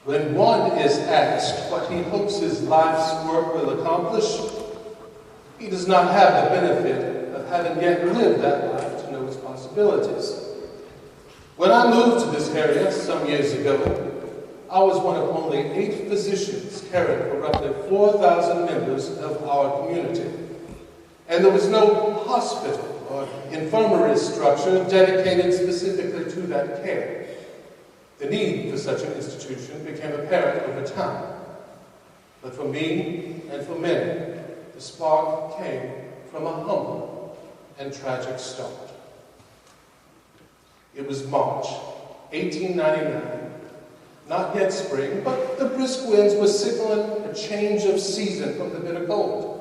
When one is asked what he hopes his life's work will accomplish, he does not have the benefit of having yet lived that life to know its possibilities. When I moved to this area some years ago, I was one of only 8 physicians caring for roughly 4,000 members of our community. And there was no hospital or infirmary structure dedicated specifically to that care. The need for such an institution became apparent over time. But for me and for many, the spark came from a humble and tragic start. It was March 1899, not yet spring, but the brisk winds were signaling a change of season from the bitter cold.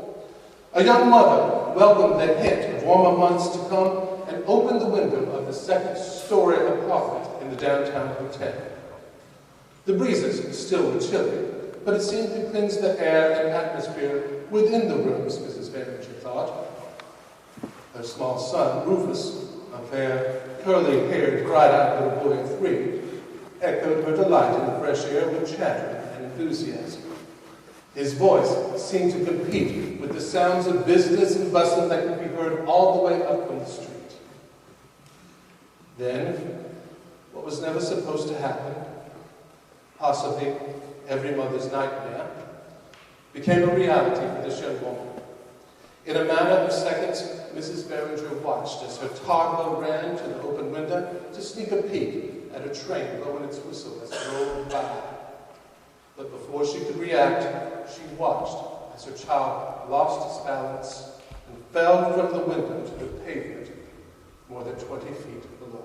A young mother welcomed the hint of warmer months to come and opened the window of the second-story apartment in the downtown hotel. The breezes still were chilly, but it seemed to cleanse the air and atmosphere within the rooms, Mrs. Barringer thought. Her small son, Rufus, a fair, curly-haired, bright-eyed little boy of 3, echoed her delight in the fresh air with chatter and enthusiasm. His voice seemed to compete with the sounds of business and bustle that could be heard all the way up from the street. Then, what was never supposed to happen, possibly every mother's nightmare, became a reality for this young woman. In a matter of seconds, Mrs. Barringer watched as her toddler ran to the open window to sneak a peek at a train blowing its whistle as it rolled by. But before she could react, she watched as her child lost his balance and fell from the window to the pavement more than 20 feet below.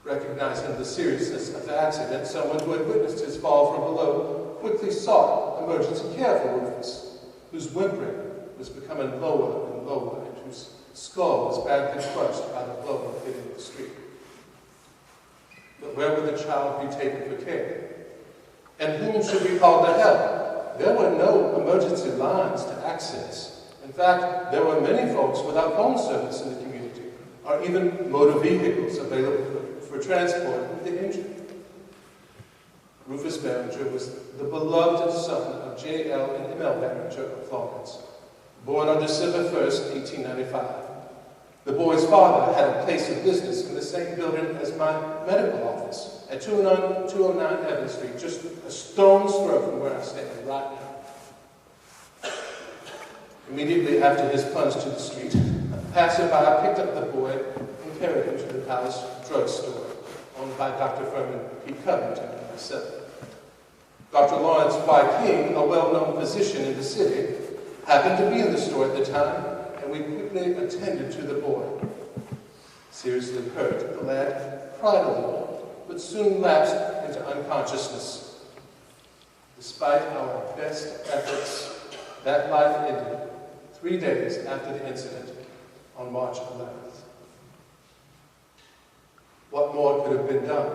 Recognizing the seriousness of the accident, someone who had witnessed his fall from below quickly sought emergency care for Rufus, whose whimpering was becoming lower and lower and whose skull was badly crushed by the blow hitting the street. But where would the child be taken for care? And whom should be called to help? There were no emergency lines to access. In fact, there were many folks without phone service in the community, or even motor vehicles available for transport the injured. Rufus Barringer was the beloved son of J.L. and M.L. Barringer of Florence, born on December 1st, 1895. The boy's father had a place of business in the same building as my medical office at 209 Evans Street, just a stone's throw from where I stand right now. Immediately after his plunge to the street, a passerby picked up the boy and carried him to the Palace drugstore, owned by Dr. Furman P. Covington and myself. Dr. Lawrence Y. King, a well-known physician in the city, happened to be in the store at the time, and we quickly attended to the boy. Seriously hurt, the lad cried a little, but soon lapsed into unconsciousness. Despite our best efforts, that life ended 3 days after the incident on March 11th. What more could have been done?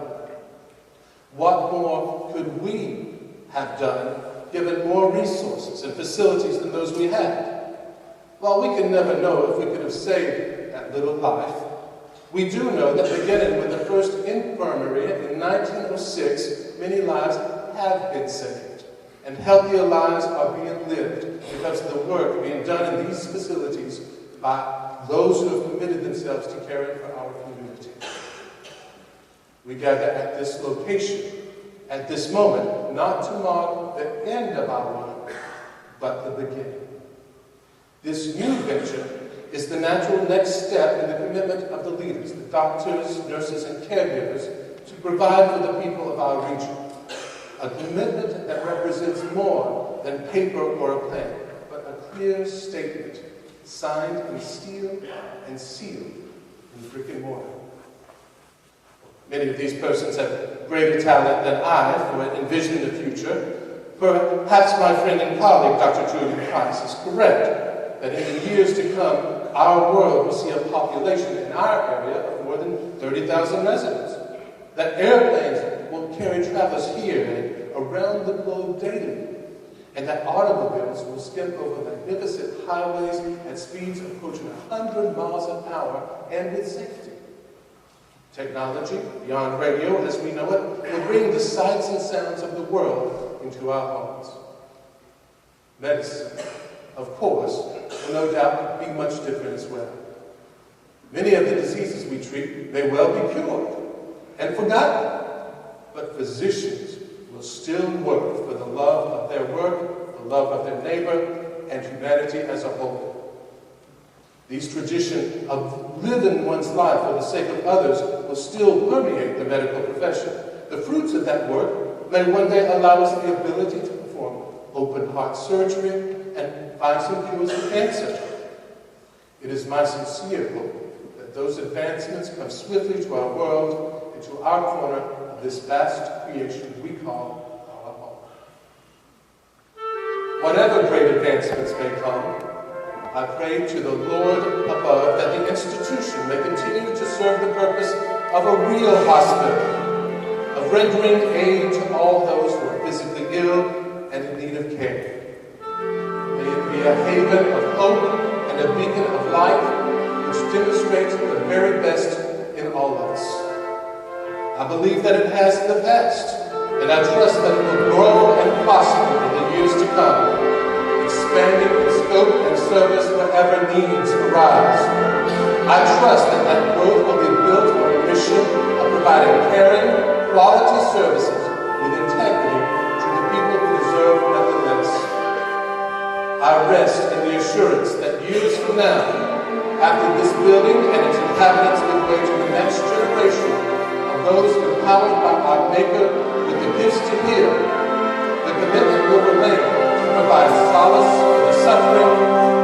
What more could we have done, given more resources and facilities than those we had? While we can never know if we could have saved that little life, we do know that beginning with the first infirmary in 1906, many lives have been saved, and healthier lives are being lived because of the work being done in these facilities by those who have committed themselves to caring for our community. We gather at this location, at this moment, not to mark the end of our work, but the beginning. This new venture is the natural next step in the commitment of the leaders, the doctors, nurses, and caregivers, to provide for the people of our region. A commitment that represents more than paper or a plan, but a clear statement signed in steel and sealed in brick and mortar. Many of these persons have greater talent than I for envisioning the future. Perhaps my friend and colleague, Dr. Julian Price, is correct that in the years to come, our world will see a population in our area of more than 30,000 residents. That airplanes will carry travelers here and around the globe daily. And that automobiles will skim over magnificent highways at speeds approaching 100 miles an hour and with safety. Technology, beyond radio as we know it, will bring the sights and sounds of the world into our homes. Medicine, of course, will no doubt be much different as well. Many of the diseases we treat may well be cured and forgotten, but physicians will still work for the love of their work, the love of their neighbor, and humanity as a whole. These traditions of living one's life for the sake of others will still permeate the medical profession. The fruits of that work may one day allow us the ability to perform open-heart surgery and find some cures for cancer. It is my sincere hope that those advancements come swiftly to our world and to our corner of this vast creation we call our home. Whatever great advancements may come, I pray to the Lord above that the institution may continue to serve the purpose of a real hospital, of rendering aid to all those who are physically ill and in need of care. May it be a haven of hope and a beacon of light which demonstrates the very best in all of us. I believe that it has the best, and I trust that it will grow and prosper in the years to come, expanding in scope and service wherever needs arise. I trust that that growth will be built on a mission of providing caring, quality services with integrity to the people who deserve nothing less. I rest in the assurance that years from now, after this building and its inhabitants give way to the next generation of those empowered by our Maker with the gifts to heal, the commitment will remain to provide solace for the suffering